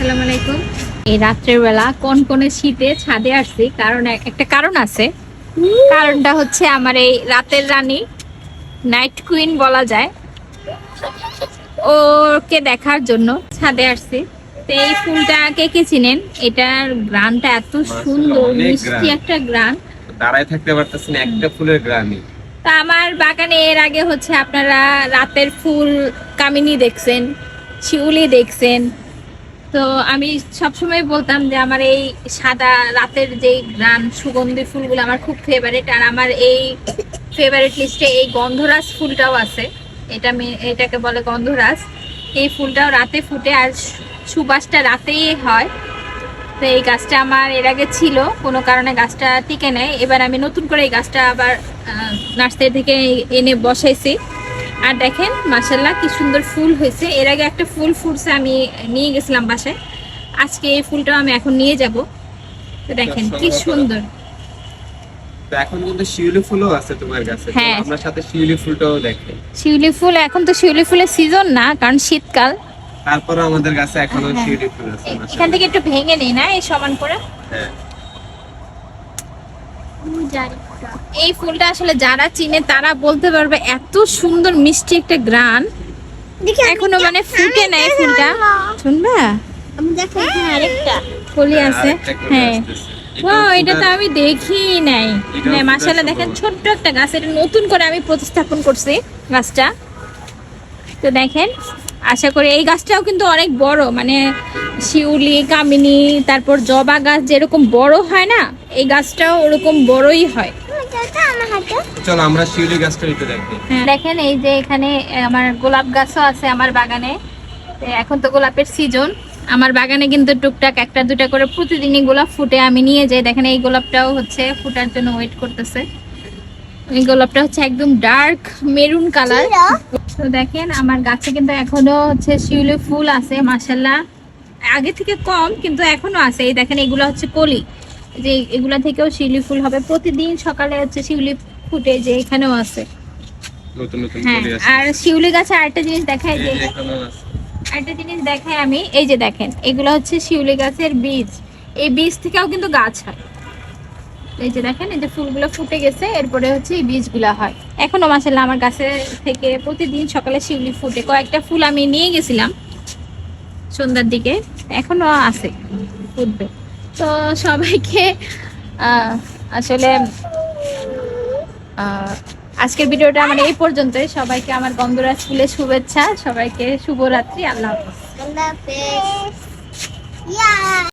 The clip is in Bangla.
আসসালামু আলাইকুম। এই রাত্রের বেলা কোন শীতে ছাদে আসছি, কারণ একটা কারণ আছে। কারণটা হচ্ছে আমার এই রাতের রানী, নাইট কুইন বলা যায়, ওকে দেখার জন্য ছাদে আসছি। তো এই ফুলটা কে কে চিনেন? এটার গ্রানটা এত সুন্দর, মিষ্টি একটা গ্রান, দাঁড়ায় থাকতে পারতেছি না একটা ফুলের গ্রামই। তা আমার বাগানে এর আগে হচ্ছে আপনারা রাতের ফুল কামিনী দেখছেন, শিউলি দেখছেন। তো আমি সবসময় বলতাম যে আমার এই সাদা রাতের যে গ্রান সুগন্ধি ফুলগুলো আমার খুব ফেভারিট। আর আমার এই ফেভারিট লিস্টে এই গন্ধরাজ ফুলটাও আছে। এটাকে বলে গন্ধরাজ। এই ফুলটাও রাতে ফুটে আর সুবাসটা রাতেই হয়। তো এই গাছটা আমার এর আগে ছিল, কোনো কারণে গাছটা টিকে নেয়। এবার আমি নতুন করে এই গাছটা আবার নার্সারি থেকে এনে বসাইছি। আর দেখেন মাশাআল্লাহ কি সুন্দর ফুল হয়েছে। এর আগে একটা ফুল ফুটছে, আমি নিয়ে গেছিলাম বাসায়। আজকে এই ফুলটাও আমি এখন নিয়ে যাব। তো দেখেন কি সুন্দর। তো এখন কিন্তু শিউলি ফুলও আছে তোমার কাছে, হ্যাঁ, আমরা সাথে শিউলি ফুলটাও দেখি। শিউলি ফুল এখন তো শিউলি ফুলের সিজন না, কারণ শীতকাল। তারপরে আমাদের কাছে এখনো শিউলি ফুল আছে। এখান থেকে একটু ভেঙে নেই না, এই সমান করে। হ্যাঁ, এই ফুলটা আসলে যারা চিনে তারা বলতে পারবে এত সুন্দর মিষ্টি একটা গ্রান। এখনো মানে ফুটে নাই ফুলটা, শুনবা? আরেকটা কলি আছে। হ্যাঁ, ও এটা তো ফুটার- আমি দেখি নাই। এটাও মাশাআল্লাহ, ফুটার দেখেন সম্ভাবনা। ছোট্ট একটা গাছ, এটা নতুন করে আমি প্রতিস্থাপন করছি গাছটা। তো দেখেন, আশা করি এই গাছটাও কিন্তু অনেক বড়, মানে শিউলি, কামিনী, তারপর জবা গাছ যেরকম বড় হয় না, এই গাছটাও ওরকম বড়ই হয়। আমার হাতে চলো আমরা শিউলি গাছটা একটু দেখি। দেখেন এই যে এখানে আমার গোলাপ গাছও আছে আমার বাগানে। এখন তো গোলাপের সিজন। আমার বাগানে কিন্তু টুকটাক একটা দুটা করে প্রতিদিনই গোলাপ ফুটে, আমি নিয়ে যাই। দেখেন এই গোলাপটাও হচ্ছে ফুটার জন্য ওয়েট করতেছে। এই গোলাপটা হচ্ছে একদম ডার্ক মেরুন কালার। তো দেখেন আমার গাছে কিন্তু এখনো হচ্ছে শিউলি ফুল আছে মাশাআল্লাহ, আগে থেকে কম কিন্তু এখনো আছে। এই দেখেন এগুলো হচ্ছে কলি, যে এগুলা থেকেও শিউলি ফুল হবে। প্রতিদিন সকালে হচ্ছে শিউলি ফুটে, যে এখানেও আছে। নতুন নতুন হ্যাঁ, কলি আছে। আর শিউলি গাছে আরেকটা জিনিস দেখাই, যে এই যে এখানেও আছে। আরেকটা জিনিস দেখাই আমি, এই যে দেখেন এগুলো হচ্ছে শিউলি গাছের বীজ। এই বীজ থেকেও কিন্তু গাছ হয়। এই যে দেখেন, এই যে ফুলগুলো ফুটে গেছে, এরপরে হচ্ছে এই বীজগুলা হয়। এখনো মাশাআল্লাহ আমার গাছে থেকে প্রতিদিন সকালে শিউলি ফুটে। কয়েকটা ফুল আমি নিয়ে গেছিলাম সন্ধ্যার দিকে, এখনো আছে, ফুটবে। তো সবাইকে আসলে আজকের ভিডিওটা আমার এই পর্যন্তই। সবাইকে আমার গন্ধরাজ ফুলের শুভেচ্ছা, সবাইকে শুভরাত্রি, আল্লাহ হাফেজ। আল্লাহ হাফেজ।